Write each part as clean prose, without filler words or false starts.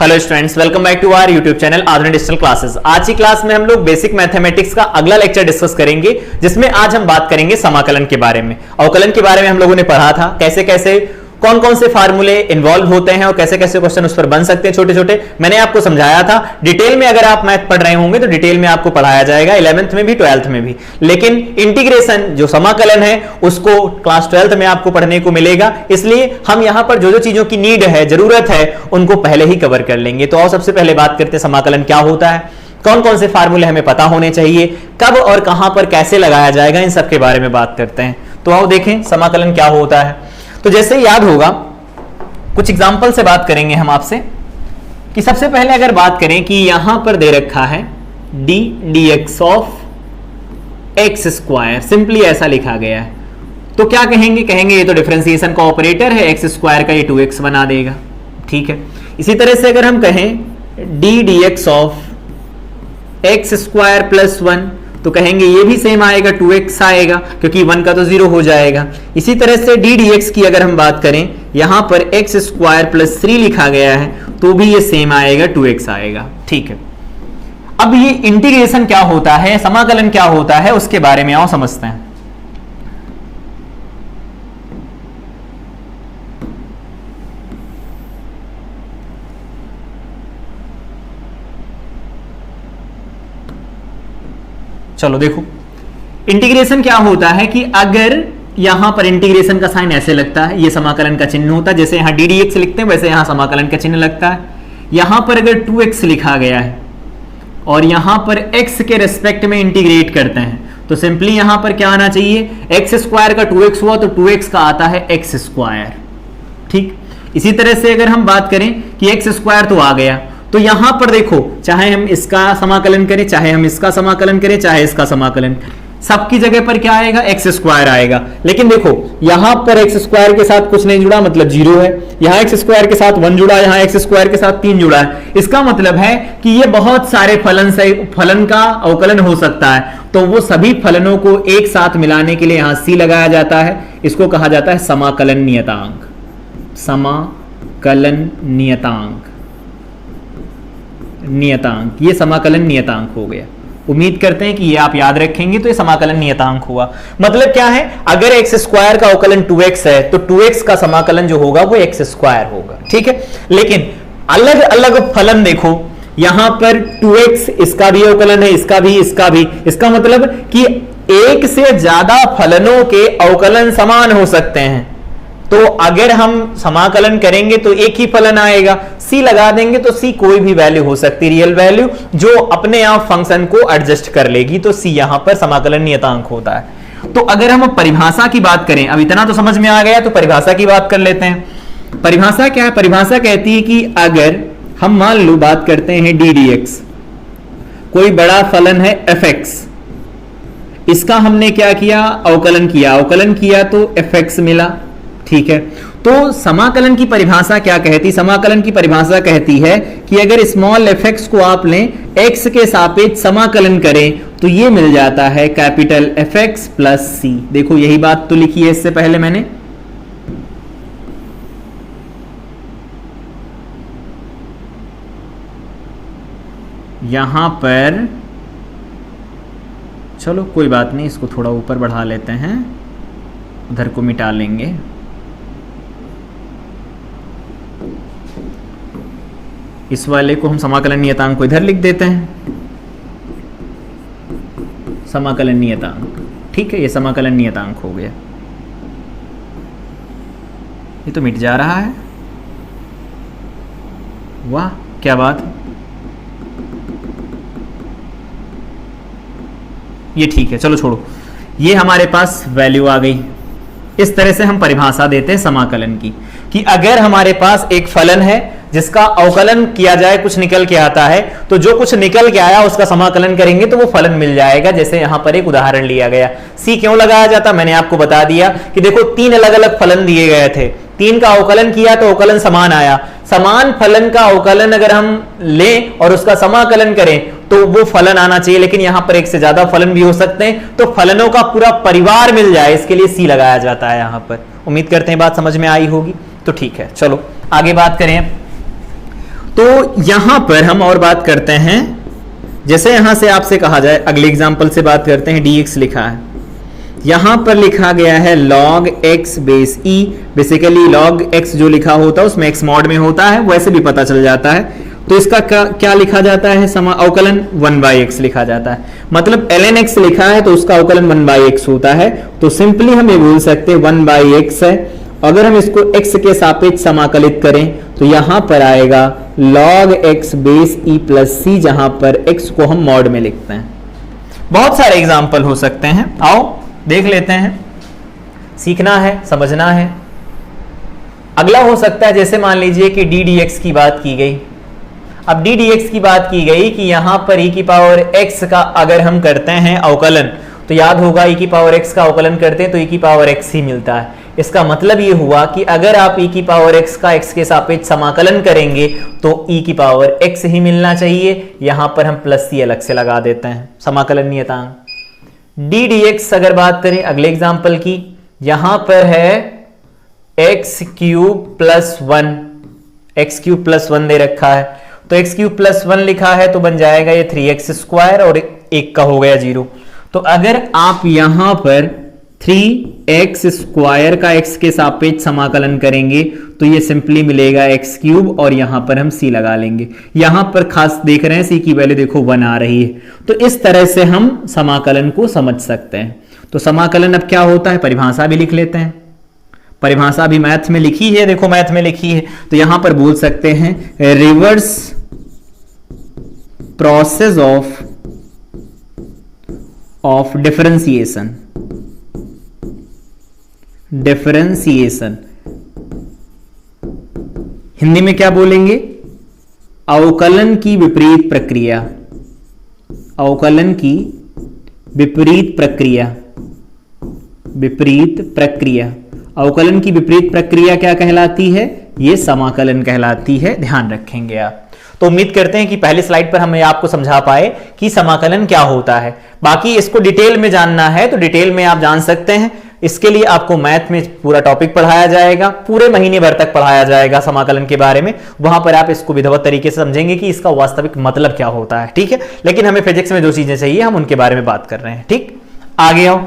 Hello students, welcome back to our YouTube channel Aadhunik digital classes. आज की class में हम लोग बेसिक मैथमेटिक्स का अगला लेक्चर डिस्कस करेंगे, जिसमें आज हम बात करेंगे समाकलन के बारे में। अवकलन के बारे में हम लोगों ने पढ़ा था, कैसे कैसे कौन कौन से फार्मूले इन्वॉल्व होते हैं और कैसे कैसे क्वेश्चन उस पर बन सकते हैं छोटे छोटे। मैंने आपको समझाया था। डिटेल में अगर आप मैथ पढ़ रहे होंगे तो डिटेल में आपको पढ़ाया जाएगा 11th में भी 12th में भी, लेकिन इंटीग्रेशन जो समाकलन है उसको क्लास 12th में आपको पढ़ने को मिलेगा। इसलिए हम यहां पर जो जो चीजों की नीड है, जरूरत है, उनको पहले ही कवर कर लेंगे। तो आओ सबसे पहले बात करते हैं समाकलन क्या होता है, कौन कौन से फार्मूले हमें पता होने चाहिए, कब और कहां पर कैसे लगाया जाएगा, इन सब के बारे में बात करते हैं। तो आओ देखें समाकलन क्या होता है। तो जैसे याद होगा, कुछ एग्जांपल से बात करेंगे हम आपसे कि सबसे पहले अगर बात करें कि यहां पर दे रखा है D dx of x square, simply ऐसा लिखा गया है, तो क्या कहेंगे? कहेंगे ये तो डिफरेंशिएशन का ऑपरेटर है, एक्स स्क्वायर का ये 2x बना देगा। ठीक है। इसी तरह से अगर हम कहें D dx of x square plus 1, तो कहेंगे ये भी सेम आएगा, 2x आएगा, क्योंकि 1 का तो 0 हो जाएगा। इसी तरह से डी dx की अगर हम बात करें, यहां पर एक्स स्क्वायर प्लस 3 लिखा गया है, तो भी ये सेम आएगा, 2x आएगा। ठीक है। अब ये इंटीग्रेशन क्या होता है, समाकलन क्या होता है, उसके बारे में आओ समझते हैं। चलो देखो, इंटीग्रेशन क्या होता है कि अगर यहां पर इंटीग्रेशन का साइन ऐसे लगता है, ये समाकलन का चिन्ह होता है, जैसे यहां डी dx लिखते हैं वैसे यहां समाकलन का चिन्ह लगता है। यहां पर अगर 2x लिखा गया है और यहां पर x के रेस्पेक्ट में इंटीग्रेट करते हैं, तो सिंपली यहां पर क्या आना चाहिए? एक्स स्क्वायर का 2x हुआ तो 2x का आता है एक्स स्क्वायर। ठीक। इसी तरह से अगर हम बात करें कि एक्स स्क्वायर तो आ गया, तो यहां पर देखो, चाहे हम इसका समाकलन करें, चाहे हम इसका समाकलन करें, चाहे इसका समाकलन, सबकी जगह पर क्या आएगा? एक्स स्क्वायर आएगा। लेकिन देखो, यहां पर एक्स स्क्वायर के साथ कुछ नहीं जुड़ा, मतलब 0 है। यहां एक्स स्क्वायर के साथ 1 जुड़ा, यहां एक्स स्क्वायर के साथ 3 जुड़ा है। इसका मतलब है कि ये बहुत सारे फलन का अवकलन हो सकता है, तो वो सभी फलनों को एक साथ मिलाने के लिए यहां सी लगाया जाता है। इसको कहा जाता है समाकलन नियतांक। समाकलन नियतांक, नियतांक, ये समाकलन नियतांक हो गया। उम्मीद करते हैं कि ये आप याद रखेंगे। तो ये समाकलन नियतांक हुआ। मतलब क्या है? अगर एक्स स्क्वायर का अवकलन 2x है, तो 2x का समाकलन जो होगा वो एक्स स्क्वायर होगा। ठीक है। लेकिन अलग अलग फलन देखो, यहां पर 2x इसका भी अवकलन है, इसका भी, इसका भी। इसका मतलब कि एक से ज्यादा फलनों के अवकलन समान हो सकते हैं। तो अगर हम समाकलन करेंगे तो एक ही फलन आएगा, सी लगा देंगे तो सी कोई भी वैल्यू हो सकती है, रियल वैल्यू, जो अपने आप फंक्शन को एडजस्ट कर लेगी। तो सी यहां पर समाकलन नियतांक होता है। तो अगर हम परिभाषा की बात करें, अब इतना तो समझ में आ गया, तो परिभाषा की बात कर लेते हैं। परिभाषा क्या है? परिभाषा कहती है कि अगर हम मान लो बात करते हैं डी dx, कोई बड़ा फलन है fx, इसका हमने क्या किया? अवकलन किया। अवकलन किया तो fx मिला। ठीक है। तो समाकलन की परिभाषा क्या कहती? समाकलन की परिभाषा कहती है कि अगर स्मॉल fx को आप लें, x के सापेक्ष समाकलन करें, तो ये मिल जाता है कैपिटल fx प्लस c। देखो, यही बात तो लिखी है इससे पहले मैंने। यहां पर चलो कोई बात नहीं, इसको थोड़ा ऊपर बढ़ा लेते हैं, उधर को मिटा लेंगे। इस वाले को हम समाकलन नियतांक को इधर लिख देते हैं, समाकलन नियतांक। ठीक है, ये समाकलन नियतांक हो गया। ये तो मिट जा रहा है, वाह क्या बात। ये ठीक है, चलो छोड़ो, ये हमारे पास वैल्यू आ गई। इस तरह से हम परिभाषा देते हैं समाकलन की, कि अगर हमारे पास एक फलन है जिसका अवकलन किया जाए, कुछ निकल के आता है, तो जो कुछ निकल के आया उसका समाकलन करेंगे तो वो फलन मिल जाएगा। जैसे यहां पर एक उदाहरण लिया गया। सी क्यों लगाया जाता? मैंने आपको बता दिया कि देखो, 3 अलग अलग फलन दिए गए थे, 3 का अवकलन किया तो अवकलन समान आया। समान फलन का अवकलन अगर हम लें और उसका समाकलन करें तो वो फलन आना चाहिए, लेकिन यहां पर एक से ज्यादा फलन भी हो सकते हैं, तो फलनों का पूरा परिवार मिल जाए, इसके लिए सी लगाया जाता है यहां पर। उम्मीद करते हैं बात समझ में आई होगी। तो ठीक है, चलो आगे बात करें। तो यहां पर हम और बात करते हैं, जैसे यहां से आपसे कहा जाए, अगले एग्जांपल से बात करते हैं। dx लिखा है, यहां पर लिखा गया है log x base e। Basically log x जो लिखा होता है उसमें x मॉड में होता है, वैसे भी पता चल जाता है। तो इसका क्या लिखा जाता है, अवकलन 1/x लिखा जाता है। मतलब ln x लिखा है तो उसका अवकलन 1/x होता है। तो सिंपली हम ये बोल सकते हैं 1/x है। अगर हम इसको x के सापेक्ष समाकलित करें तो यहां पर आएगा log x base e plus c, जहां पर x को हम मॉड में लिखते हैं। बहुत सारे एग्जाम्पल हो सकते हैं, आओ देख लेते हैं। सीखना है, समझना है। अगला हो सकता है, जैसे मान लीजिए कि d dx की बात की गई। अब d dx की बात की गई कि यहां पर e की पावर x का अगर हम करते हैं अवकलन, तो याद होगा e की पावर x का अवकलन करते हैं तो e की पावर x ही मिलता है। इसका मतलब ये हुआ कि अगर आप e की पावर x का x के सापेक्ष समाकलन करेंगे तो e की पावर x ही मिलना चाहिए। यहां पर हम प्लस c अलग से लगा देते हैं, समाकलन नियतांक। d dx अगर बात करें अगले एग्जांपल की, यहां पर है x cube plus 1, x cube plus 1 दे रखा है, तो x क्यूब प्लस 1 लिखा है तो बन जाएगा ये 3x स्क्वायर और 1 का हो गया 0। तो अगर आप यहां पर 3x स्क्वायर का x के सापेक्ष समाकलन करेंगे तो ये सिंपली मिलेगा x क्यूब, और यहां पर हम c लगा लेंगे। यहां पर खास देख रहे हैं c की वैल्यू देखो 1 आ रही है। तो इस तरह से हम समाकलन को समझ सकते हैं। तो समाकलन अब क्या होता है, परिभाषा भी लिख लेते हैं। परिभाषा भी मैथ में लिखी है, देखो मैथ में लिखी है, तो यहां पर बोल सकते हैं reverse process of differentiation. Differentiation Hindi में क्या बोलेंगे, अवकलन की विपरीत प्रक्रिया। अवकलन की विपरीत प्रक्रिया। विपरीत प्रक्रिया, अवकलन की विपरीत प्रक्रिया क्या कहलाती है, ये समाकलन कहलाती है। ध्यान रखेंगे आप। तो उम्मीद करते हैं कि पहली स्लाइड पर हम आपको समझा पाए कि समाकलन क्या होता है। बाकी इसको डिटेल में जानना है तो डिटेल में आप जान सकते हैं। इसके लिए आपको मैथ में पूरा टॉपिक पढ़ाया जाएगा, पूरे महीने भर तक पढ़ाया जाएगा समाकलन के बारे में। वहां पर आप इसको विधिवत तरीके से समझेंगे कि इसका वास्तविक मतलब क्या होता है, ठीक है। लेकिन हमें फिजिक्स में जो चीजें चाहिए हम उनके बारे में बात कर रहे हैं, ठीक। आगे आओ,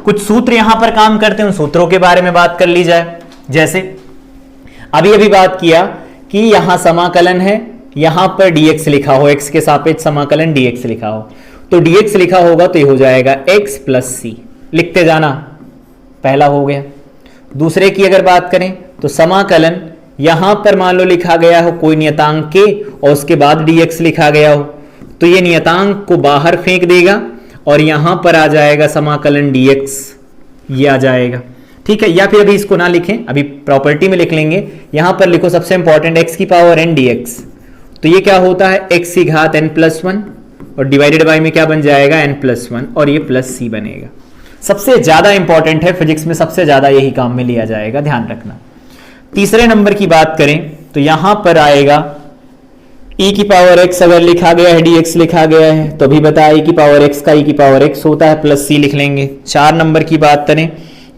कुछ सूत्र यहां पर काम करते हैं, उन सूत्रों के बारे में बात कर ली जाए। जैसे अभी बात किया कि यहां समाकलन है, यहां पर dx लिखा हो, x के सापेक्ष समाकलन dx लिखा हो, तो dx लिखा होगा तो ये हो जाएगा x प्लस c। लिखते जाना, पहला हो गया। दूसरे की अगर बात करें तो समाकलन यहां पर मान लो लिखा गया हो कोई नियतांक के और उसके बाद dx लिखा गया हो, तो ये नियतांक को बाहर फेंक देगा और यहां पर आ जाएगा समाकलन dx, ये आ जाएगा, ठीक है। या फिर अभी इसको ना लिखें, अभी प्रॉपर्टी में लिख लेंगे। यहां पर लिखो सबसे इंपॉर्टेंट x की पावर n dx, तो ये क्या होता है x की घात n प्लस 1 और डिवाइडेड बाय में क्या बन जाएगा n प्लस 1 और ये प्लस c बनेगा। सबसे ज्यादा इंपॉर्टेंट है, फिजिक्स में सबसे ज्यादा यही काम में लिया जाएगा, ध्यान रखना। तीसरे नंबर की बात करें तो यहां पर आएगा e की पावर x अगर लिखा गया है dx लिखा गया है तो भी बता e की पावर x का e की पावर x होता है, प्लस c लिख लेंगे। 4 नंबर की बात करें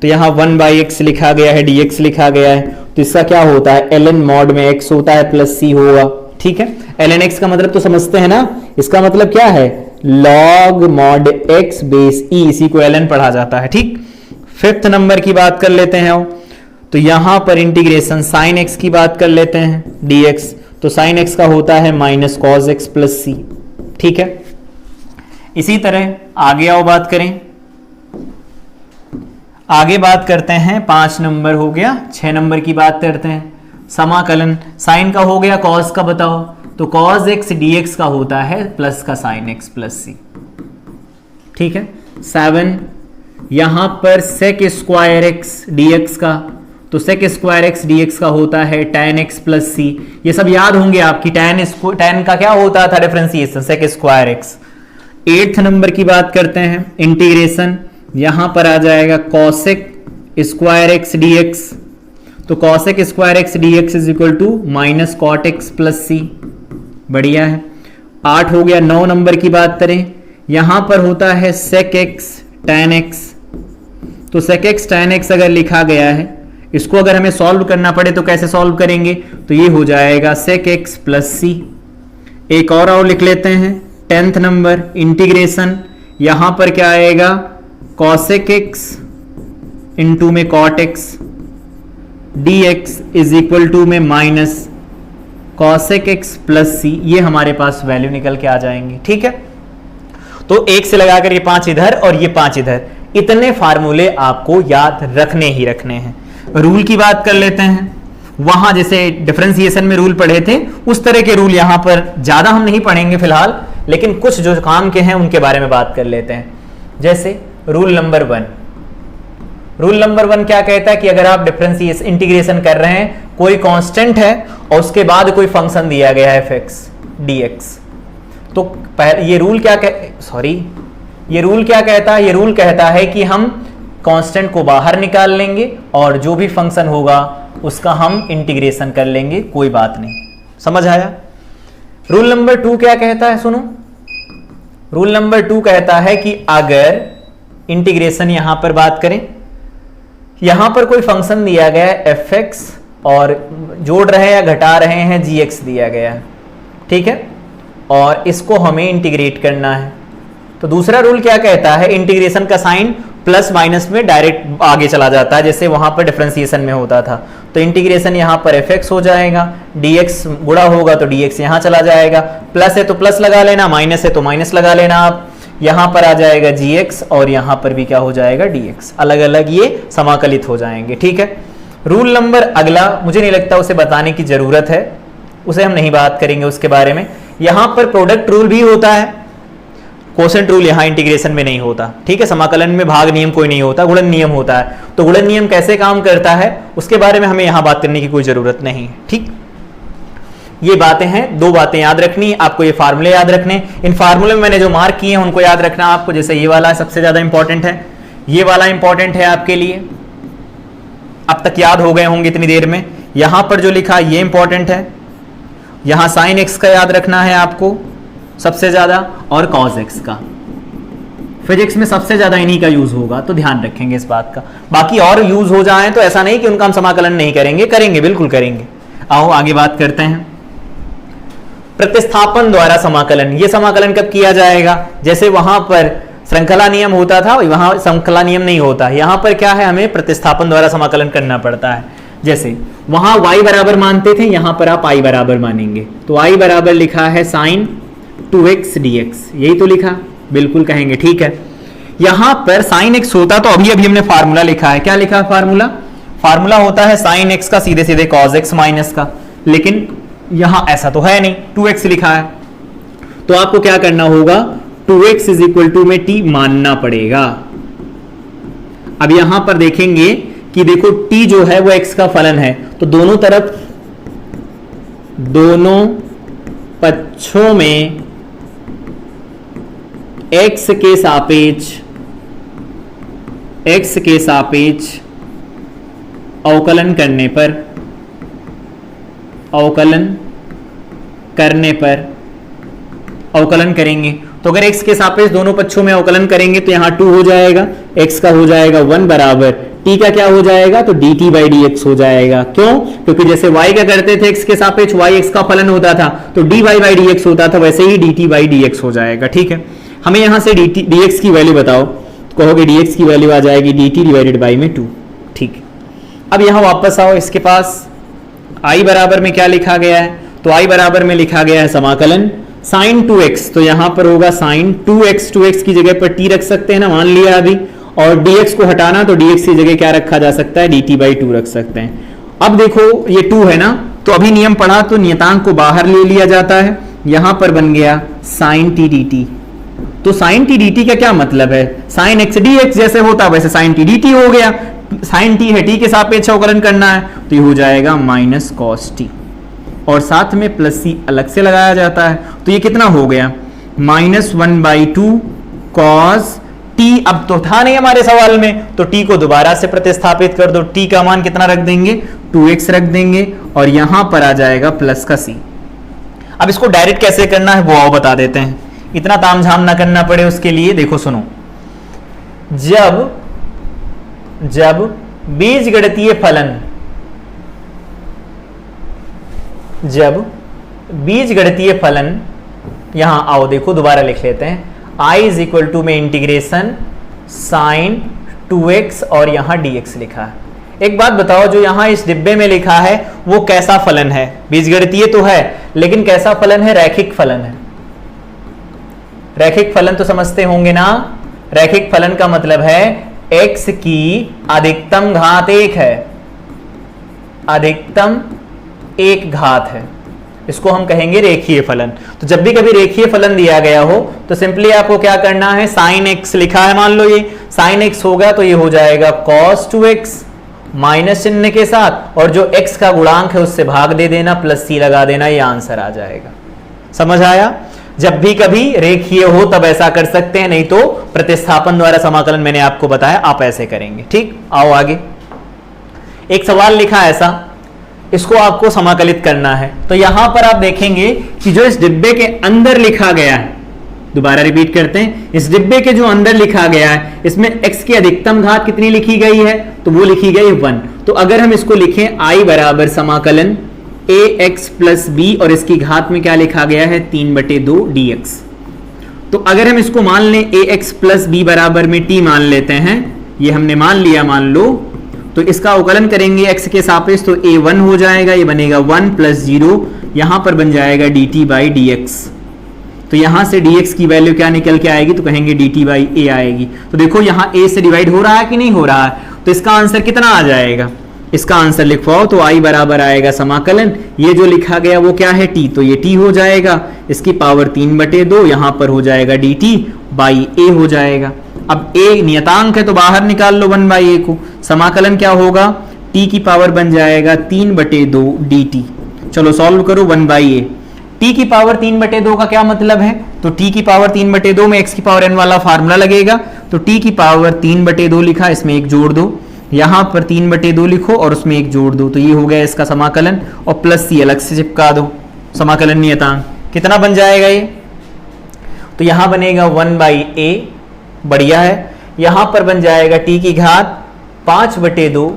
तो यहाँ 1/x लिखा गया है, dx लिखा गया है, तो इसका क्या होता है ln मॉड में x होता है प्लस c होगा, ठीक है। ln x का मतलब तो समझते हैं ना, इसका मतलब क्या है log mod x base e, इसी को ln पढ़ा जाता है, ठीक। 5th नंबर की बात कर लेते हैं, तो यहां पर इंटीग्रेशन sin x की बात कर लेते हैं dx, तो sin x का होता है minus cos x plus c, ठीक है। इसी तरह आगे आओ बात करें, आगे बात करते हैं 5 नंबर हो गया। 6 नंबर की बात करते हैं, समाकलन साइन का हो गया, cos का बताओ, तो cos x dx का होता है प्लस का sin x प्लस c, ठीक है। 7 यहां पर sec स्क्वायर x dx का, तो sec स्क्वायर x dx का होता है tan x प्लस c। ये सब याद होंगे आपकी, tan का क्या होता था differentiation sec square x। 8th number की बात करते हैं, इंटीग्रेशन यहां पर आ जाएगा cosec स्क्वायर x dx, तो cosec square x dx is equal to minus cot x plus c, बढ़िया है। 8 हो गया। 9 नंबर की बात करें, यहां पर होता है sec x tan x, तो sec x tan x अगर लिखा गया है इसको अगर हमें सॉल्व करना पड़े तो कैसे सॉल्व करेंगे, तो ये हो जाएगा sec x प्लस सी। एक और लिख लेते हैं 10th नंबर इंटीग्रेशन, यहां पर क्या आएगा cosec x इंटू में cot x dx is equal to में minus cosec x plus C. ये हमारे पास वैल्यू निकल के आ जाएंगे। ठीक है, तो एक से लगाकर ये 5 इधर और ये 5 इधर, इतने फार्मूले आपको याद रखने ही रखने हैं। रूल की बात कर लेते हैं, वहां जैसे डिफरेंशिएशन में रूल पढ़े थे उस तरह के रूल यहां पर ज्यादा हम नहीं पढ़ेंगे फिलहाल, लेकिन कुछ जो काम के हैं उनके बारे में बात कर लेते हैं। जैसे रूल नंबर 1, रूल नंबर 1 क्या कहता है कि अगर आप डिफरेंशिएशन इंटीग्रेशन कर रहे हैं, कोई कांस्टेंट है और उसके बाद कोई फंक्शन दिया गया है fx dx, तो ये रूल क्या ये रूल क्या कहता है, ये रूल कहता है कि हम कांस्टेंट को बाहर निकाल लेंगे और जो भी फंक्शन होगा उसका हम इंटीग्रेशन कर लेंगे, कोई बात नहीं। समझ आया? रूल नंबर 2 क्या कहता है, सुनो। रूल नंबर 2 कहता है कि अगर इंटीग्रेशन यहां पर बात करें, यहां पर कोई फंक्शन दिया गया है fx और जोड़ रहे हैं या घटा रहे हैं gx दिया गया है, ठीक है, और इसको हमें इंटीग्रेट करना है, तो दूसरा रूल क्या कहता है, इंटीग्रेशन का साइन प्लस माइनस में डायरेक्ट आगे चला जाता है, जैसे वहां पर डिफरेंशिएशन में होता था। तो इंटीग्रेशन यहां पर fx हो जाएगा, dx गुणा होगा तो dx यहां चला जाएगा, प्लस है तो प्लस लगा लेना, माइनस है तो माइनस लगा लेना आप, यहां पर आ जाएगा gx और यहां पर भी क्या हो जाएगा dx, अलग अलग ये समाकलित हो जाएंगे। ठीक है, रूल नंबर अगला मुझे नहीं लगता उसे बताने की जरूरत है, उसे हम नहीं बात करेंगे उसके बारे में। यहां पर प्रोडक्ट रूल भी होता है, कोसेंट रूल यहां इंटीग्रेशन में नहीं होता। ठीक है, समाकलन में भाग नियम कोई नहीं होता, गुणन नियम होता है। तो गुणन नियम कैसे काम करता है उसके बारे में हमें यहां बात करने की कोई जरूरत नहीं है। ठीक, ये बातें हैं, 2 बातें याद रखनी, आपको ये फार्मूले याद रखने, इन फार्मूले में मैंने जो मार्क किए हैं उनको याद रखना आपको। जैसे ये वाला सबसे ज्यादा इंपॉर्टेंट है, ये वाला इंपॉर्टेंट है आपके लिए, अब तक याद हो गए होंगे इतनी देर में। यहां पर जो लिखा ये इंपॉर्टेंट है, यहां साइन एक्स का याद रखना है आपको सबसे ज्यादा, और कॉस एक्स का। फिजिक्स में सबसे ज्यादा इन्हीं का यूज होगा, तो ध्यान रखेंगे इस बात का। बाकी और यूज हो जाए तो ऐसा नहीं कि उनका हम समाकलन नहीं करेंगे, करेंगे, बिल्कुल करेंगे। आओ आगे बात करते हैं। प्रतिस्थापन द्वारा समाकलन, ये समाकलन कब किया जाएगा, जैसे वहां पर श्रृंखला नियम होता था, वहां श्रृंखला नियम नहीं होता, यहां पर क्या है, हमें प्रतिस्थापन द्वारा समाकलन करना पड़ता है। जैसे वहां y बराबर मानते थे, यहां पर आप i बराबर मानेंगे, तो i बराबर लिखा है साइन 2x dx, यही तो लिखा, बिल्कुल कहेंगे, ठीक है। यहां पर साइन x होता तो अभी हमने फार्मूला लिखा है, क्या लिखा है फार्मूला, फार्मूला होता है साइन x का सीधे सीधे cos x माइनस का, लेकिन यहां ऐसा तो है नहीं, 2x लिखा है, तो आपको क्या करना होगा, 2x इज इक्वल टू में t मानना पड़ेगा। अब यहां पर देखेंगे कि देखो t जो है वो x का फलन है, तो दोनों तरफ, दोनों पक्षों में x के सापेक्ष अवकलन करेंगे, तो अगर x के सापेक्ष दोनों पक्षों में अवकलन करेंगे तो यहां 2 हो जाएगा, x का हो जाएगा 1 बराबर t का क्या हो जाएगा, तो dt बाई dx हो जाएगा। क्यों, क्योंकि जैसे y क्या करते थे, x के सापेक्ष y x का फलन होता था तो dy बाई dx होता था, वैसे ही dt बाई dx हो जाएगा। ठीक है, हमें यहां से dx की वैल्यू बताओ, तो कहोगे dx की वैल्यू आ जाएगी dt डिवाइडेड बाई में 2। ठीक, अब यहां वापस आओ, इसके पास i बराबर में क्या लिखा गया है, तो i बराबर में लिखा गया है समाकलन साइन 2x, तो यहां पर होगा साइन 2x की जगह पर t रख सकते हैं ना, मान लिया अभी, और dx को हटाना तो dx की जगह क्या रखा जा सकता है, dt बाई 2 रख सकते हैं। अब देखो ये 2 है ना, तो अभी नियम पढ़ा तो नियतांक को बाहर ले लिया जाता है, यहां पर बन गया साइन t dt, तो साइन t dt का क्या मतलब है, साइन x dx जैसे होता वैसे साइन t dt हो गया, साइन t है t के सापेक्ष अवकलन करना है, तो ये हो जाएगा माइनस कॉस t, और साथ में प्लस c अलग से लगाया जाता है, तो ये कितना हो गया, -1/2 कॉस t। अब तो था नहीं हमारे सवाल में, तो t को दोबारा से प्रतिस्थापित कर दो, t का मान कितना रख देंगे, 2x रख देंगे, और यहां पर आ जाएगा प्लस का c। अब इसको डायरेक्ट कैसे करना है वो आओ बता देते हैं, इतना तामझाम ना करना पड़े उसके लिए। देखो सुनो, जब बीजगणितीय फलन जब बीजगणितीय फलन, यहां आओ देखो दोबारा लिख लेते हैं, i इज इक्वल टू में इंटीग्रेशन साइन 2x और यहां dx लिखा है। एक बात बताओ, जो यहां इस डिब्बे में लिखा है वो कैसा फलन है? बीजगणितीय तो है लेकिन कैसा फलन है? रैखिक फलन है। रैखिक फलन तो समझते होंगे ना, रैखिक फलन का मतलब है x की अधिकतम घात 1 है, अधिकतम 1 घात है, इसको हम कहेंगे रेखीय फलन। तो जब भी कभी रेखीय फलन दिया गया हो तो सिंपली आपको क्या करना है, साइन x लिखा है, मान लो ये साइन x होगा तो ये हो जाएगा cos 2x माइनस चिन्ह के साथ, और जो x का गुणांक है उससे भाग दे देना, प्लस c लगा देना, ये आंसर आ जाएगा। समझ आया? जब भी कभी रेखीय हो तब ऐसा कर सकते हैं, नहीं तो प्रतिस्थापन द्वारा समाकलन मैंने आपको बताया, आप ऐसे करेंगे। ठीक, आओ आगे। एक सवाल लिखा ऐसा, इसको आपको समाकलित करना है। तो यहां पर आप देखेंगे कि जो इस डिब्बे के अंदर लिखा गया है, दोबारा रिपीट करते हैं, इस डिब्बे के जो अंदर लिखा गया है इसमें x की अधिकतम घात कितनी लिखी गई है? तो वो लिखी गई 1। तो अगर हम इसको लिखें i बराबर समाकलन ax प्लस b, और इसकी घात में क्या लिखा गया है? 3/2 dx। तो अगर हम इसको मान लें ax प्लस b बराबर में t मान लेते हैं, ये हमने मान लिया, मान लो, तो इसका अवकलन करेंगे x के सापेक्ष, तो a1 हो जाएगा, ये बनेगा 1 प्लस 0, यहां पर बन जाएगा dt बाई dx। तो यहां से dx की वैल्यू क्या निकल के आएगी? तो कहेंगे dt बाई a आएगी। तो देखो यहां a से डिवाइड हो रहा है कि नहीं हो रहा है? तो इसका आंसर कितना आ जाएगा? इसका आंसर लिखवाओ तो i बराबर आएगा समाकलन, ये जो लिखा गया वो क्या है? t, तो ये t हो जाएगा, इसकी पावर 3/2, यहां पर हो जाएगा dt बाई a हो जाएगा। अब a नियतांक है तो बाहर निकाल लो 1/a को, समाकलन क्या होगा? t की पावर बन जाएगा 3/2 dt। चलो सॉल्व करो 1/a। t की पावर 3/2 का क्या मतलब है? तो t की पावर 3/2 में x की पावर n वाला फार्मूला लगेगा, तो t की पावर 3/2 लिखा, इसमें एक जोड़ दो, यहां पर 3/2 लिखो और उसमें एक जोड़ दो, तो ये हो गया इसका समाकलन, और प्लस c अलग से चिपका दो, समाकलन नियतांक कितना बन जाएगा ये? तो यहां बनेगा 1/a, बढ़िया है। यहां पर बन जाएगा t की घात 5/2,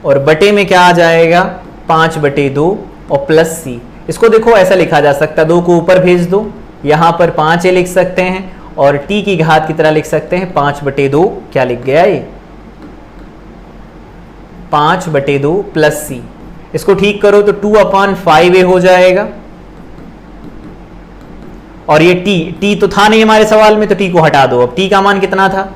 और बटे में क्या आ जाएगा? 5/2 और प्लस c। इसको देखो ऐसा लिखा जा सकता है, 2 को ऊपर भेज दो, यहां पर 5a लिख सकते हैं, और t की घात की तरह लिख सकते हैं 5/2, क्या लिख गया ये? 5/2 प्लस c। इसको ठीक करो तो 2/5a हो जाएगा, और ये t तो था नहीं हमारे सवाल में, तो t को हटा दो। अब t का मान कितना था?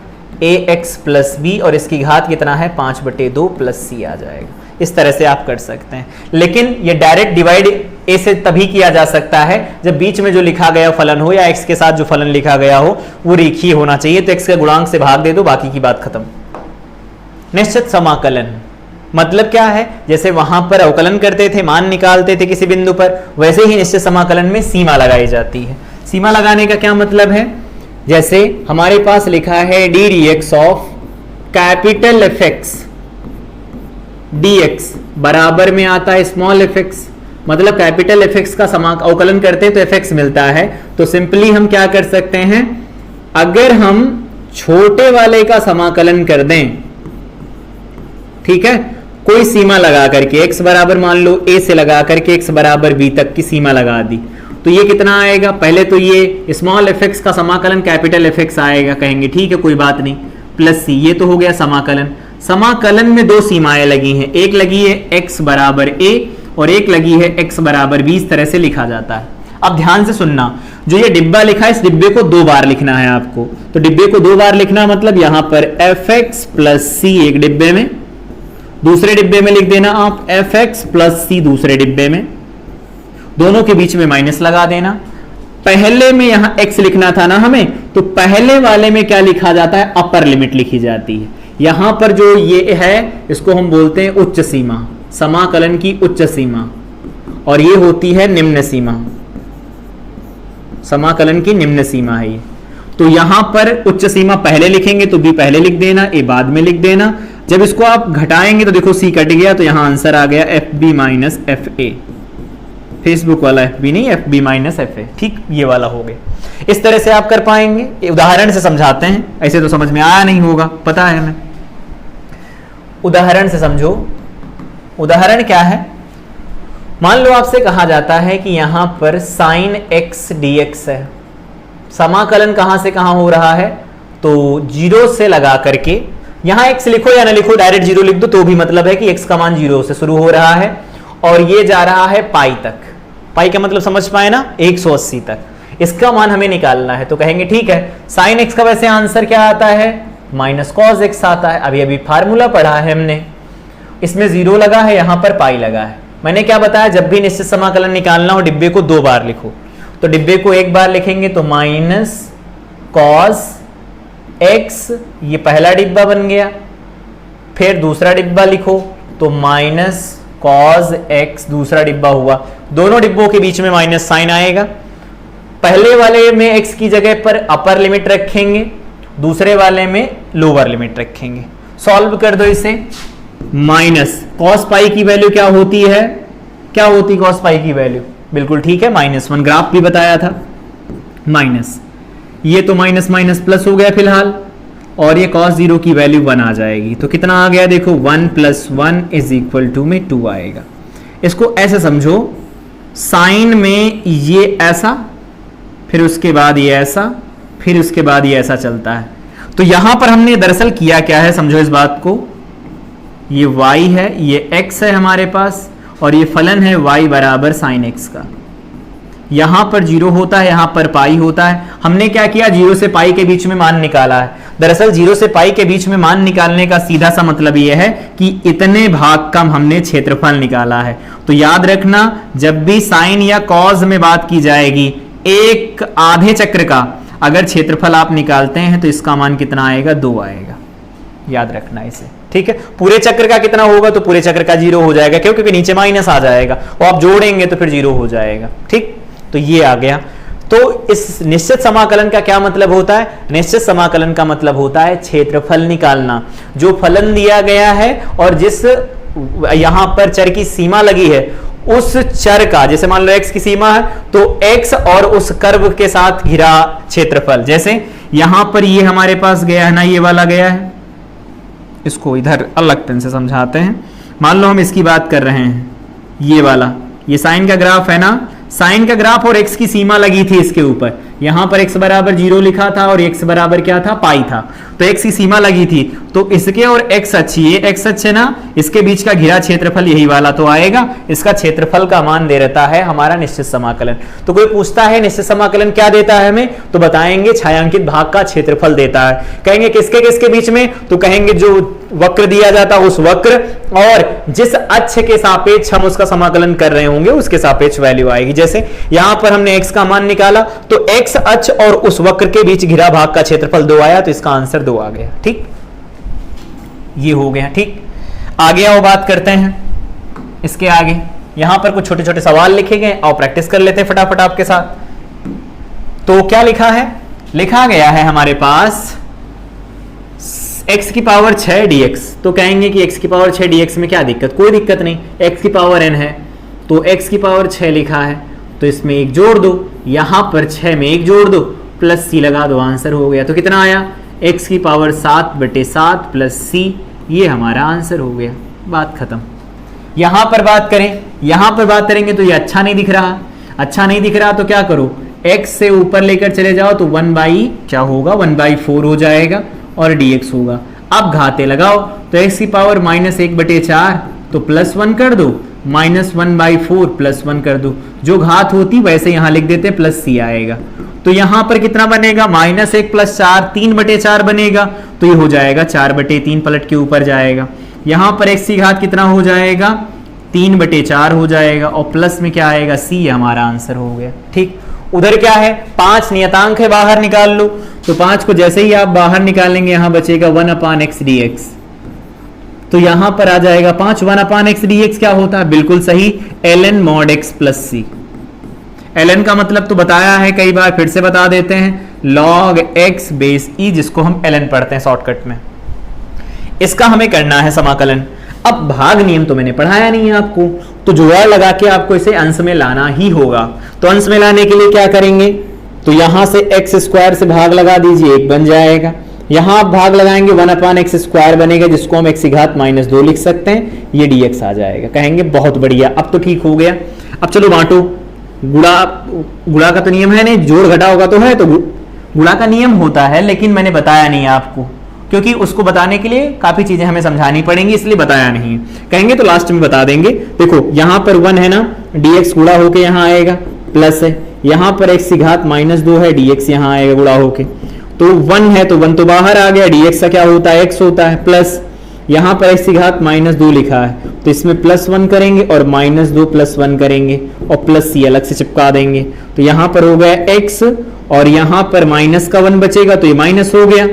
ax प्लस b, और इसकी घात कितना है? 5/2 प्लस c आ जाएगा। इस तरह से आप कर सकते हैं, लेकिन ये डायरेक्ट डिवाइड a से तभी किया जा सकता है जब बीच में जो लिखा गया फलन हो, या x के साथ जो फलन लिखा गया हो वो रेखीय होना चाहिए, तो x के गुणांक से भाग दे दो, बाकी की बात खत्म। निश्चित समाकलन मतलब क्या है? जैसे वहां पर अवकलन करते थे, मान निकालते थे किसी बिंदु पर, वैसे ही निश्चित समाकलन में सीमा लगाई जाती है। सीमा लगाने का क्या मतलब है? जैसे हमारे पास लिखा है D dx of capital fx dx बराबर में आता है स्मॉल fx, मतलब कैपिटल fx का अवकलन करते हैं तो fx मिलता है। तो सिंपली हम क्या कर सकते हैं, अगर हम छोटे वाले का समाकलन कर दें, ठीक है, कोई सीमा लगा करके x बराबर मान लो a से लगा करके x बराबर b तक की सीमा लगा दी, तो ये कितना आएगा? पहले तो ये स्मॉल fx का समाकलन कैपिटल fx आएगा, कहेंगे ठीक है कोई बात नहीं, प्लस c, ये तो हो गया समाकलन। समाकलन में 2 सीमाएं लगी हैं, एक लगी है x बराबर a और एक लगी है x बराबर b, इस तरह से लिखा जाता है। अब ध्यान से सुनना, जो ये डिब्बा लिखा है इस डिब्बे को 2 बार लिखना है आपको, तो डिब्बे को 2 बार लिखना मतलब यहां पर fx प्लस c एक डिब्बे में, दूसरे डिब्बे में लिख देना आप fx प्लस c दूसरे डिब्बे में, दोनों के बीच में माइनस लगा देना। पहले में यहां x लिखना था ना हमें, तो पहले वाले में क्या लिखा जाता है? अपर लिमिट लिखी जाती है। यहां पर जो ये है इसको हम बोलते हैं उच्च सीमा, समाकलन की उच्च सीमा, और ये होती है निम्न सीमा, समाकलन की निम्न सीमा है ये। तो यहां पर उच्च सीमा पहले लिखेंगे तो b पहले लिख देना, a बाद में लिख देना। जब इसको आप घटाएंगे तो देखो c कट गया, तो यहां आंसर आ गया fb माइनस fa, फेसबुक वाला fb नहीं, fb माइनस fa, ठीक ये वाला हो गया। इस तरह से आप कर पाएंगे। उदाहरण से समझाते हैं, ऐसे तो समझ में आया नहीं होगा, पता है हमें। उदाहरण से समझो। उदाहरण क्या है? मान लो आपसे कहा जाता है कि यहां पर साइन एक्स dx है, समाकलन कहां से कहां हो रहा है, तो जीरो से लगा करके, यहां x लिखो या ना लिखो, डायरेक्ट जीरो लिख दो तो भी मतलब है कि x का मान जीरो से शुरू हो रहा है और ये जा रहा है पाई तक। पाई का मतलब समझ पाए ना, 180 तक। इसका मान हमें निकालना है, तो कहेंगे ठीक है, साइन x का वैसे आंसर क्या आता है, माइनस कॉस x आता है। अभी अभी फार्मूला पढ़ा है हमने, इसमें जीरो लगा है, यहां पर पाई लगा है। मैंने क्या बताया, जब भी निश्चित समाकलन निकालना हो डिब्बे को 2 बार लिखो, तो डिब्बे को 1 बार लिखेंगे तो माइनस कॉस x, ये पहला डिब्बा बन गया। फिर दूसरा डिब्बा लिखो तो माइनस कॉस x दूसरा डिब्बा हुआ। दोनों डिब्बों के बीच में माइनस साइन आएगा। पहले वाले में x की जगह पर अपर लिमिट रखेंगे, दूसरे वाले में लोअर लिमिट रखेंगे। सॉल्व कर दो इसे, माइनस कॉस पाई की वैल्यू क्या होती है, क्या होती कॉस पाई की वैल्यू, बिल्कुल ठीक है -1, ग्राफ भी बताया था। माइनस ये तो माइनस माइनस प्लस हो गया फिलहाल, और ये cos 0 की वैल्यू 1 आ जाएगी। तो कितना आ गया देखो, 1 + 1 = 2 में 2 आएगा। इसको ऐसे समझो, साइन में ये ऐसा, फिर उसके बाद ये ऐसा, फिर उसके बाद ये ऐसा चलता है। तो यहां पर हमने दरअसल किया क्या है, समझो इस बात को, ये y है, ये x है हमारे पास, और ये फलन है y बराबर साइन x का। यहां पर जीरो होता है, यहां पर पाई होता है। हमने क्या किया, जीरो से पाई के बीच में मान निकाला है। दरअसल जीरो से पाई के बीच में मान निकालने का सीधा सा मतलब यह है कि इतने भाग का हमने क्षेत्रफल निकाला है। तो याद रखना, जब भी साइन या कॉस में बात की जाएगी, एक आधे चक्र का अगर क्षेत्रफल आप निकालते हैं तो इसका मान कितना आएगा, 2 आएगा। याद रखना इसे, ठीक है। पूरे चक्र का कितना होगा, तो पूरे चक्र का 0 हो जाएगा, क्यों, क्योंकि नीचे माइनस आ जाएगा और आप जोड़ेंगे तो फिर 0 हो जाएगा। ठीक, तो ये आ गया। तो इस निश्चित समाकलन का क्या मतलब होता है, निश्चित समाकलन का मतलब होता है क्षेत्रफल निकालना। जो फलन दिया गया है और जिस यहां पर चर की सीमा लगी है, उस चर का, जैसे मान लो x की सीमा है, तो x और उस कर्व के साथ घिरा क्षेत्रफल। जैसे यहां पर ये हमारे पास गया है ना, ये वाला गया है, इसको इधर अलग तरह से समझाते हैं। मान लो हम इसकी बात कर रहे हैं, ये वाला, ये साइन का ग्राफ है ना, साइन का ग्राफ और x की सीमा लगी थी इसके ऊपर। यहां पर x बराबर 0 लिखा था और x बराबर क्या था, पाई था। तो x की सीमा लगी थी, तो इसके और x अक्ष, ये x अक्ष है ना, इसके बीच का घिरा क्षेत्रफल यही वाला तो आएगा। इसका क्षेत्रफल का मान दे रहता है हमारा निश्चित समाकलन। तो कोई पूछता है निश्चित समाकलन क्या देता है हमें, तो बताएंगे छायांकित भाग का क्षेत्रफल देता है। कहेंगे किसके किसके बीच में, तो कहेंगे जो वक्र दिया जाता है उस वक्र और जिस अक्ष के सापेक्ष हम उसका समाकलन कर रहे होंगे उसके सापेक्ष वैल्यू आएगी। जैसे यहां पर हमने x का मान निकाला, तो x अक्ष और उस वक्र के बीच घिरा भाग का क्षेत्रफल 2 आया, तो इसका आंसर 2 आ गया। ठीक, ये हो गया। ठीक, आगे आओ बात करते हैं इसके आगे। यहां पर कुछ छोटे छोटे सवाल लिखे गए और प्रैक्टिस कर लेते हैं फटाफट आपके साथ। तो क्या लिखा है, लिखा गया है हमारे पास x की पावर 6 dx। तो कहेंगे कि x की पावर 6 dx में क्या दिक्कत, कोई दिक्कत नहीं, x की पावर n है, तो x की पावर 6 लिखा है, तो इसमें 1 जोड़ दो, यहां पर 6 में 1 जोड़ दो, प्लस c लगा दो, आंसर हो गया। तो कितना आया, x की पावर 7/7 प्लस c, ये हमारा आंसर हो गया, बात खत्म। यहां पर बात करें, यहां पर बात करेंगे तो ये अच्छा नहीं दिख रहा, अच्छा नहीं दिख रहा तो क्या करो, x से ऊपर लेकर चले जाओ तो 1 क्या होगा, 1/4 हो जाएगा और dx होगा। अब घाते लगाओ, तो x की पावर -1/4, तो +1 कर दो, -1/4 +1 कर दो, जो घात होती वैसे यहां लिख देते, प्लस c आएगा। तो यहां पर कितना बनेगा, -1 + 4 3/4 बनेगा, तो ये हो जाएगा 4/3, पलट के ऊपर जाएगा। यहां पर x की घात कितना हो जाएगा, 3/4 हो जाएगा, और प्लस में क्या आएगा, c, हमारा आंसर हो गया। ठीक, उधर क्या है, 5 नियतांक है, बाहर निकाल लो। तो 5 को जैसे ही आप बाहर निकालेंगे, यहां बचेगा 1/x dx। तो यहां पर आ जाएगा 5, 1/x dx क्या होता है, बिल्कुल सही, ln mod x + c। ln का मतलब तो बताया है कई बार, फिर से बता देते हैं, log x बेस e, जिसको हम ln पढ़ते हैं शॉर्टकट में। इसका हमें करना है समाकलन। अब भाग नियम तो मैंने पढ़ाया नहीं है आपको, तो जुगाड़ लगा के आपको इसे अंश में लाना ही होगा। तो अंश में लाने के लिए क्या करेंगे, तो यहां से x² से भाग लगा दीजिए, 1 बन जाएगा। यहां आप भाग लगाएंगे 1/x² बनेगा, जिसको हम x की घात -2 लिख सकते हैं, ये dx आ जाएगा। कहेंगे बहुत बढ़िया, अब तो ठीक हो गया। अब चलो बांटो, गुणा का तो नियम है नहीं, जोड़ घटा होगा तो है, तो गुणा का नियम होता है, लेकिन मैंने बताया नहीं आपको, क्योंकि उसको बताने के लिए काफी चीजें हमें समझानी पड़ेंगी, इसलिए बताया नहीं है। कहेंगे तो लास्ट में बता देंगे। देखो यहां पर 1 है ना, dx गुणा होके यहां आएगा, प्लस है, यहां पर x की घात -2 है, dx यहां आएगा गुणा होके, तो 1 है तो 1 तो बाहर आ गया, dx का क्या होता है, x होता है, प्लस यहां पर x की घात -2 लिखा है, तो इसमें +1 करेंगे और -2 +1 करेंगे और प्लस c अलग से चिपका देंगे, तो यहां पर हो गया x और यहां पर माइनस का 1 बचेगा, तो ये माइनस हो गया,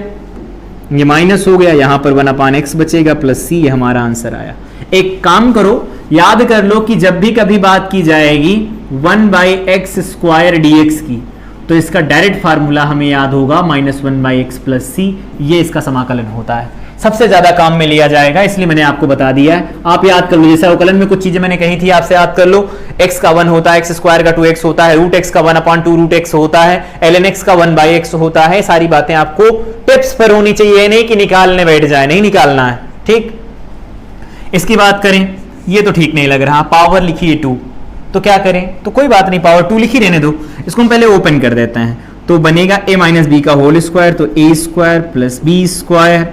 ये माइनस हो गया, यहां पर 1/x बचेगा प्लस c, ये हमारा आंसर आया। एक काम करो, याद कर लो कि जब भी कभी बात की जाएगी 1/x² dx की, तो इसका डायरेक्ट फार्मूला हमें याद होगा -1/x + c, ये इसका समाकलन होता है, सबसे ज्यादा काम में लिया जाएगा, इसलिए मैंने आपको बता दिया है। आप याद कर लो, जैसे अवकलन में कुछ चीजें मैंने कही थी, आपसे याद कर लो, x का 1 होता है, x² का 2x होता है, √x का 1/2 √x होता है, ln x का 1/x होता है। सारी बातें आपको टिप्स पर होनी चाहिए, नहीं कि निकालने बैठ जाए, नहीं निकालना है, ठीक। इसकी बात करें, ये तो ठीक नहीं लग रहा, पावर लिखिए 2, तो क्या करें, तो कोई बात नहीं, पावर 2 लिखी रहने दो, इसको हम पहले ओपन कर देते हैं, तो बनेगा a - b का होल स्क्वायर, तो a² + b²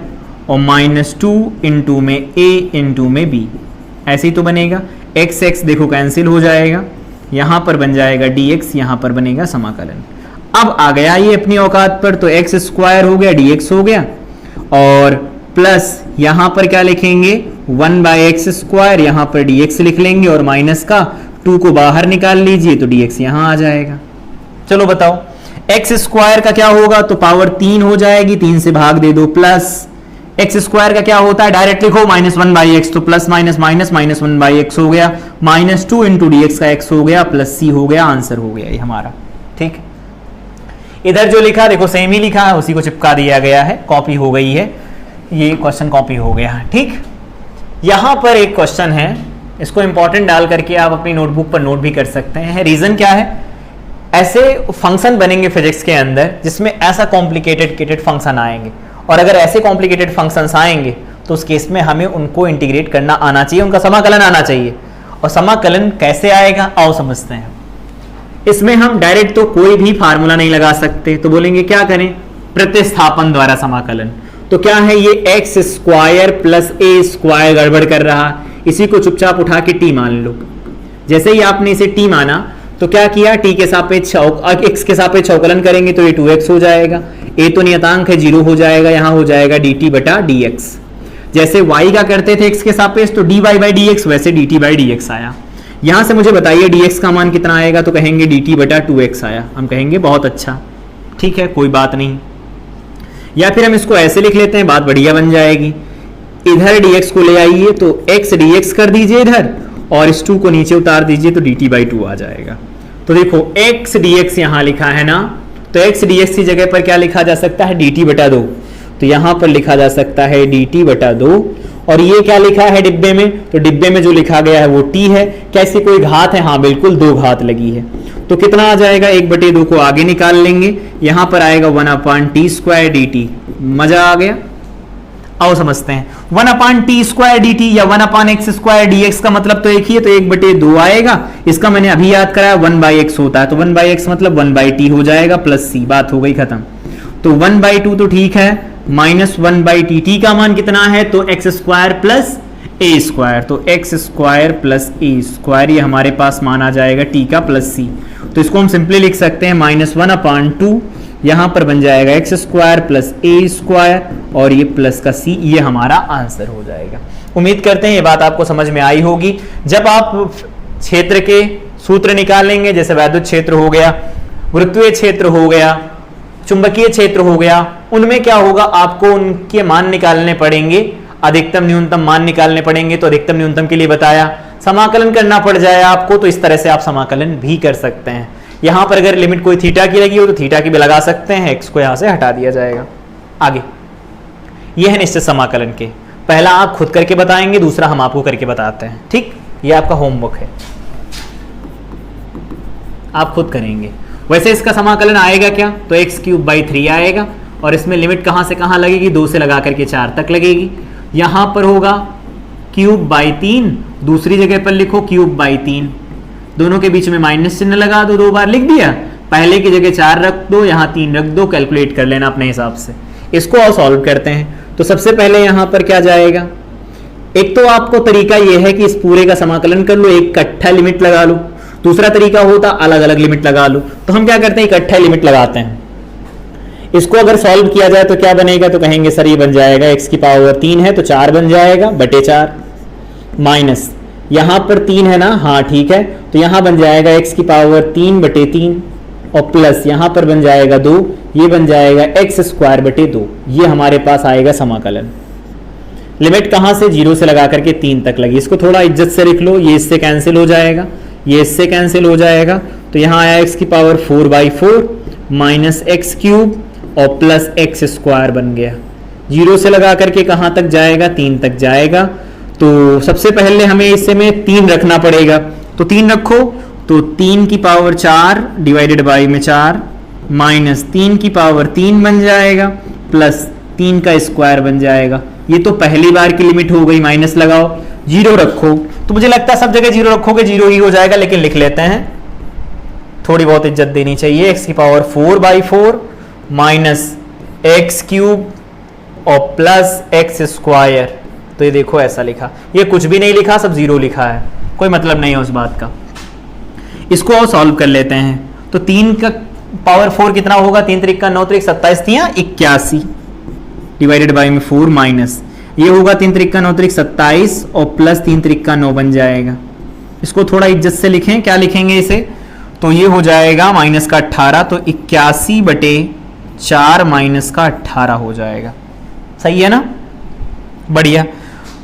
और -2 इंटू में a इंटू में b, ऐसे ही तो बनेगा। x देखो कैंसिल हो जाएगा, यहां पर बन जाएगा dx, यहां पर बनेगा समाकलन। अब आ गया ये अपनी औकात पर, तो x² हो गया, dx हो गया, और प्लस यहां पर क्या लिखेंगे 1/x², यहां पर dx लिख लेंगे और माइनस का 2 को बाहर निकाल लीजिए, तो dx यहां आ जाएगा। चलो बताओ x² का क्या होगा, तो पावर 3 हो जाएगी, 3 से भाग दे दो, प्लस x² का क्या होता है, डायरेक्ट लिखो -1/x, तो प्लस माइनस माइनस -1/x हो गया, -2 इंटू dx का x हो गया, प्लस c हो गया, आंसर हो गया ये हमारा, ठीक। इधर जो लिखा देखो सेम ही लिखा है, उसी को चिपका दिया गया है, कॉपी हो गई है, ये क्वेश्चन कॉपी हो गया है, ठीक। यहां पर एक क्वेश्चन है, इसको इंपॉर्टेंट डाल करके आप अपनी नोटबुक पर नोट भी कर सकते हैं। रीजन क्या है, ऐसे फंक्शन बनेंगे फिजिक्स के अंदर जिसमें ऐसा कॉम्प्लिकेटेड फंक्शन आएंगे, और अगर ऐसे कॉम्प्लिकेटेड फंक्शंस आएंगे तो उस केस में हमें उनको इंटीग्रेट करना आना चाहिए, उनका समाकलन आना चाहिए। और समाकलन कैसे आएगा, आओ समझते हैं। इसमें हम डायरेक्ट तो कोई भी फार्मूला नहीं लगा सकते, तो बोलेंगे क्या करें, प्रतिस्थापन द्वारा समाकलन। तो क्या है ये x² + a² गड़बड़ कर रहा, इसी को चुपचाप उठा के t मान लो। जैसे ही आपने इसे t माना तो क्या किया, t के सापेक्ष x के सापेक्ष अवकलन करेंगे तो ये 2x हो जाएगा, a तो नियतांक है 0 हो जाएगा, यहां हो जाएगा dt/dx। जैसे y का करते थे x के सापेक्ष तो dy/dx, वैसे dt/dx आया। यहां से मुझे बताइए dx का मान कितना आएगा, तो कहेंगे dt/2x आया, हम कहेंगे बहुत अच्छा, ठीक है कोई बात नहीं। या फिर हम इसको ऐसे लिख लेते हैं, बात बढ़िया बन जाएगी, इधर dx को ले आइए तो x dx कर दीजिए इधर, और इस 2 को नीचे उतार दीजिए तो dt/2 आ जाएगा। तो देखो x dx यहां लिखा है ना, तो x dx की जगह पर क्या लिखा जा सकता है, dt/2, तो यहां पर लिखा जा सकता है dt/2। और ये क्या लिखा है डिब्बे में, तो डिब्बे में जो लिखा गया है वो t है, कैसे कोई घात है, हाँ बिल्कुल 2 घात लगी है, तो कितना आ जाएगा, 1/2 को आगे निकाल लेंगे, यहां पर आएगा 1/t² dt। मजा आ गया, आओ समझते हैं। 1/t² dt या 1/x² dx का मतलब तो एक ही है, तो 1/2 आएगा, इसका मैंने अभी याद कराया 1/x होता है, तो 1/x मतलब 1/t हो जाएगा प्लस c, बात हो गई खत्म। तो 1/2 तो ठीक है, -1/t का मान कितना है, तो x² + a², तो x² + a², ये हमारे पास मान आ जाएगा t का प्लस c। तो इसको हम सिंपली लिख सकते हैं -1/2, यहां पर बन जाएगा x² + a², और ये प्लस का c, ये हमारा आंसर हो जाएगा। उम्मीद करते हैं ये बात आपको समझ में आई होगी। जब आप क्षेत्र के सूत्र निकालेंगे, जैसे वैद्युत क्षेत्र हो गया, वृत्तीय क्षेत्र हो गया, चुंबकीय क्षेत्र हो गया, उनमें क्या होगा, आपको उनके मान निकालने पड़ेंगे, अधिकतम न्यूनतम मान निकालने पड़ेंगे। तो अधिकतम न्यूनतम के लिए बताया, समाकलन करना पड़ जाए आपको, तो इस तरह से आप समाकलन भी कर सकते हैं। यहां पर अगर लिमिट कोई थीटा की लगी हो तो थीटा की भी लगा सकते हैं, एक्स को यहां से हटा दिया जाएगा। आगे यह है निश्चित समाकलन के, पहला आप खुद करके बताएंगे, दूसरा हम आपको करके बताते हैं, ठीक। यह आपका होमवर्क है, आप खुद करेंगे। वैसे इसका समाकलन आएगा क्या, तो x³ / 3 आएगा, और इसमें लिमिट कहाँ से कहाँ लगेगी, 2 से लगा करके 4 तक लगेगी। यहाँ पर होगा क्यूब बाई 3, दूसरी जगह पर लिखो क्यूब बाई 3, दोनों के बीच में माइनस चिन्ह लगा दो, 2 बार लिख दिया, पहले की जगह 4 रख दो, यहाँ 3 रख दो, कैलकुलेट कर लेना अपने हिसाब से। इसको और सॉल्व करते हैं। तो सबसे पहले यहाँ पर क्या जाएगा, एक तो आपको तरीका यह है कि इस पूरे का समाकलन कर लो, एक इकट्ठा लिमिट लगा लो, दूसरा तरीका होता अलग अलग लिमिट लगा लो। तो हम क्या करते हैं, इकट्ठा लिमिट लगाते हैं। इसको अगर सॉल्व किया जाए तो क्या बनेगा, तो कहेंगे सर ये बन जाएगा x की पावर 3 है तो 4 बन जाएगा बटे 4, माइनस यहाँ पर 3 है ना, हाँ ठीक है, तो यहाँ बन जाएगा x की पावर 3 बटे 3 और प्लस यहाँ पर बन जाएगा 2, ये बन जाएगा x स्क्वायर बटे 2। ये हमारे पास आएगा समाकलन। लिमिट कहाँ से, 0 से लगा करके 3 तक लगी। इसको थोड़ा इज्जत से लिख लो, ये इससे कैंसिल हो जाएगा, ये इससे कैंसिल हो जाएगा, तो यहाँ आया x की पावर 4/4 माइनस एक्स क्यूब और प्लस एक्स स्क्वायर बन गया। 0 से लगा करके कहाँ तक जाएगा, 3 तक जाएगा। तो सबसे पहले हमें इससे में 3 रखना पड़ेगा, तो 3 रखो, तो 3 की पावर 4 डिवाइडेड बाई में 4 माइनस 3 की पावर 3 बन जाएगा प्लस 3 का स्क्वायर बन जाएगा। ये तो पहली बार की लिमिट हो गई, माइनस लगाओ, 0 रखो, तो मुझे लगता है सब जगह 0 रखोगे 0 ही हो जाएगा, लेकिन लिख लेते हैं, थोड़ी बहुत इज्जत देनी चाहिए। x की पावर 4/4 माइनस एक्स क्यूब और प्लस एक्स स्क्वायर, तो ये देखो ऐसा लिखा, ये कुछ भी नहीं लिखा, सब 0 लिखा है, कोई मतलब नहीं है उस बात का। इसको और सॉल्व कर लेते हैं। तो 3 का पावर 4 कितना होगा, 3 त्रिक का 9 त्रिक 27 तियां 81 डिवाइडेड बाई में 4 माइनस ये होगा 3 त्रिक का 9 त्रिक 27 और प्लस 3 त्रिक का 9 बन जाएगा। इसको थोड़ा इज्जत से लिखें, क्या लिखेंगे इसे, तो ये हो जाएगा माइनस का 18, तो 81 बटे 4 माइनस का 18 हो जाएगा। सही है ना, बढ़िया।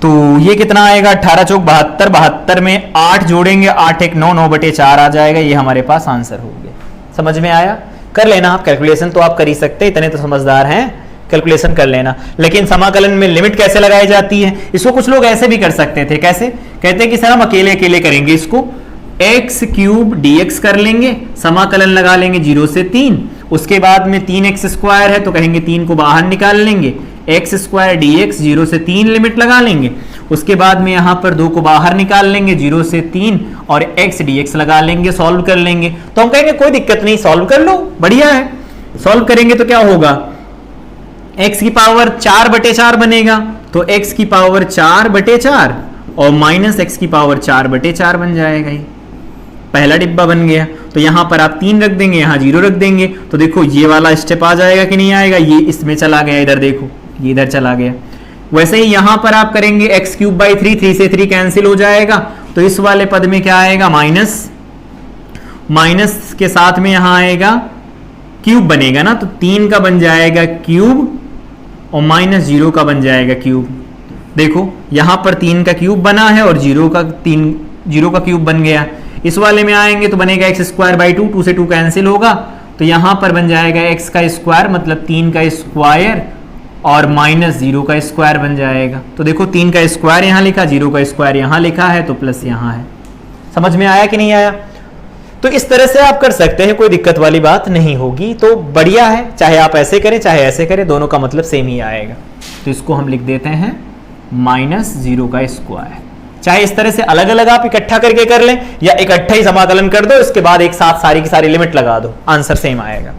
तो ये कितना आएगा, 18 चौक 72, 72 में 8 जोड़ेंगे, 8 1 9, 9 बटे 4 आ जाएगा। ये हमारे पास आंसर हो गया। समझ में आया, कर लेना आप कैलकुलेशन, तो आप कर ही सकते, इतने तो समझदार हैं, कैलकुलेशन कर लेना। लेकिन समाकलन में लिमिट कैसे लगाई जाती है, इसको कुछ लोग ऐसे भी कर सकते थे। कैसे, कहते हैं कि सर हम अकेले अकेले करेंगे इसको, एक्स क्यूब dx कर लेंगे, समाकलन लगा लेंगे 0 से 3, उसके बाद में 3x स्क्वायर है तो कहेंगे 3 को बाहर निकाल लेंगे, एक्स स्क्वायर dx 0 से 3 लिमिट लगा लेंगे, उसके बाद में यहाँ पर 2 को बाहर निकाल लेंगे 0 से 3 और x dx लगा लेंगे, सॉल्व कर लेंगे। तो हम कहेंगे कोई दिक्कत नहीं, सॉल्व कर लो, बढ़िया है। सॉल्व करेंगे तो क्या होगा, x की पावर 4/4 बनेगा, तो x की पावर 4/4 और माइनस एक्स की पावर 4/4 बन जाएगा। ये पहला डिब्बा बन गया। तो यहां पर आप 3 रख देंगे, यहां 0 रख देंगे, तो देखो ये वाला स्टेप आ जाएगा कि नहीं आएगा, ये इसमें चला गया, इधर देखो ये इधर चला गया। वैसे ही यहां पर आप करेंगे x³ 3 से 3 कैंसिल हो जाएगा, तो इस वाले पद में क्या आएगा, माइनस के साथ में यहां आएगा क्यूब बनेगा ना, तो 3 का बन जाएगा क्यूब और माइनस 0 का बन जाएगा क्यूब। देखो यहां पर 3 का क्यूब बना है और 0 का क्यूब बन गया। इस वाले में आएंगे तो बनेगा x²/2, 2 से 2 कैंसिल होगा, तो यहां पर बन जाएगा x का स्क्वायर मतलब 3 का स्क्वायर और माइनस 0 का स्क्वायर बन जाएगा। तो देखो 3 का स्क्वायर यहां लिखा, 0 का स्क्वायर यहां लिखा है, तो प्लस यहां है। समझ में आया कि नहीं आया? तो इस तरह से आप कर सकते हैं, कोई दिक्कत वाली बात नहीं होगी। तो बढ़िया है, चाहे आप ऐसे करें चाहे ऐसे करें, दोनों का मतलब सेम ही आएगा। तो इसको हम लिख देते हैं -0 का स्क्वायर। चाहे इस तरह से अलग अलग आप इकट्ठा करके कर लें या इकट्ठा ही समाकलन कर दो, इसके बाद एक साथ सारी की सारी लिमिट लगा दो, आंसर सेम आएगा।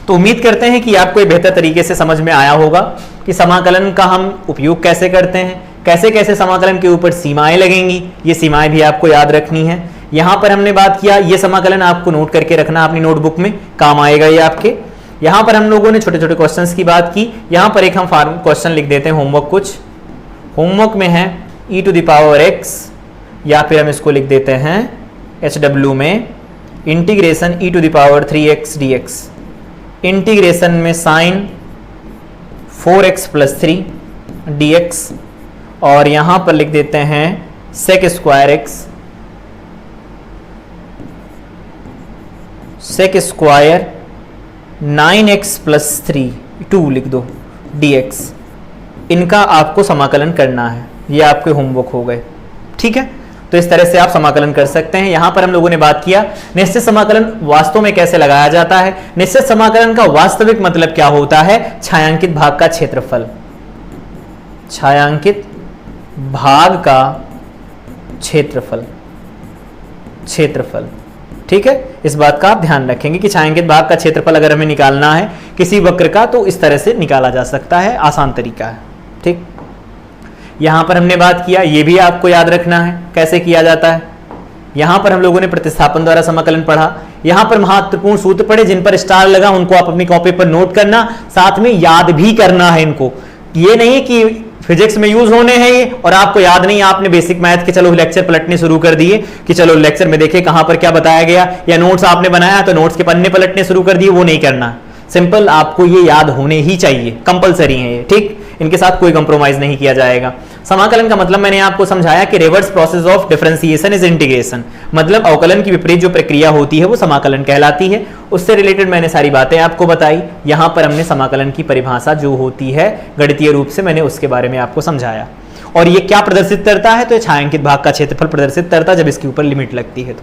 तो उम्मीद करते हैं कि आपको बेहतर तरीके से समझ में आया होगा कि समाकलन का हम उपयोग कैसे करते हैं, कैसे कैसे समाकलन के ऊपर सीमाएं लगेंगी, ये सीमाएं भी आपको याद रखनी है। यहां पर हमने बात किया, ये समाकलन आपको नोट करके रखना अपनी नोटबुक में, काम आएगा ये आपके। यहां पर हम लोगों ने छोटे छोटे क्वेश्चंस की बात की, यहां पर एक हम क्वेश्चन लिख देते हैं होमवर्क। कुछ होमवर्क में है e⁻x, या फिर हम इसको लिख देते हैं HW में इंटीग्रेशन e⁻3x dx, इंटीग्रेशन में साइन 4x + 3 dx, और यहां पर लिख देते हैं sec² sec² 9x + 3 2 लिख दो dx। इनका आपको समाकलन करना है, ये आपके होमवर्क हो गए। ठीक है, तो इस तरह से आप समाकलन कर सकते हैं। यहां पर हम लोगों ने बात किया निश्चित समाकलन वास्तव में कैसे लगाया जाता है। निश्चित समाकलन का वास्तविक मतलब क्या होता है? छायांकित भाग का क्षेत्रफल, छायांकित भाग का क्षेत्रफल, क्षेत्रफल। ठीक है, इस बात का आप ध्यान रखेंगे कि छायांकित भाग का क्षेत्रफल अगर हमें निकालना है किसी वक्र का तो इस तरह से निकाला जा सकता है, आसान तरीका है। ठीक, यहां पर हमने बात किया, ये भी आपको याद रखना है कैसे किया जाता है। यहां पर हम लोगों ने प्रतिस्थापन द्वारा समाकलन पढ़ा, यहां पर महत्वपूर्ण सूत्र पढ़े जिन पर स्टार लगा उनको आप अपनी कॉपी पर नोट करना, साथ में याद भी करना है इनको। ये नहीं कि फिजिक्स में यूज होने हैं ये और आपको याद नहीं, आपने बेसिक मैथ के चलो लेक्चर पलटने शुरू कर दिए कि चलो लेक्चर में देखे कहां पर क्या बताया गया, या नोट्स आपने बनाया तो नोट्स के पन्ने पलटने शुरू कर दिए, वो नहीं करना। सिंपल आपको ये याद होने ही चाहिए, कंपलसरी है ये। ठीक, इनके साथ कोई कंप्रोमाइज नहीं किया जाएगा। समाकलन का मतलब मैंने आपको समझाया कि reverse process of differentiation is integration, मतलब अवकलन की विपरीत जो प्रक्रिया होती है वो समाकलन कहलाती है। उससे रिलेटेड मैंने सारी बातें आपको बताई। यहां पर हमने समाकलन की परिभाषा जो होती है गणितीय रूप से मैंने उसके बारे में आपको समझाया। और ये क्या प्रदर्शित करता है? तो छायांकित भाग का क्षेत्रफल प्रदर्शित करता है जब इसके ऊपर लिमिट लगती है। तो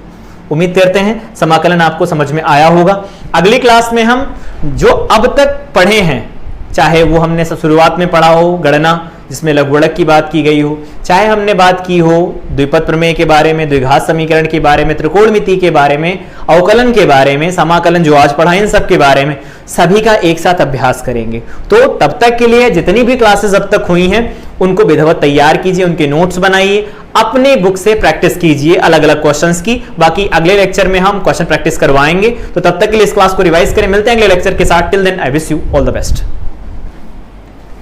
उम्मीद करते हैं समाकलन आपको समझ में आया होगा। अगली क्लास में हम जो अब तक पढ़े हैं, चाहे वो हमने शुरुआत में पढ़ा हो गणना जिसमें लघुगणक की बात की गई हो, चाहे हमने बात की हो द्विपद प्रमेय के बारे में, द्विघात समीकरण के बारे में, त्रिकोणमिति के बारे में, अवकलन के बारे में, समाकलन जो आज पढ़ा इन सब के बारे में, सभी का एक साथ अभ्यास करेंगे। तो तब तक के लिए जितनी भी क्लासेस अब तक हुई हैं उनको विधिवत तैयार कीजिए, उनके नोट्स बनाइए, अपने बुक से प्रैक्टिस कीजिए अलग अलग क्वेश्चंस की। बाकी अगले लेक्चर में हम क्वेश्चन प्रैक्टिस करवाएंगे, तो तब तक के लिए इस क्लास को रिवाइज करें। मिलते हैं अगले लेक्चर के साथ। Till then I wish you all the best.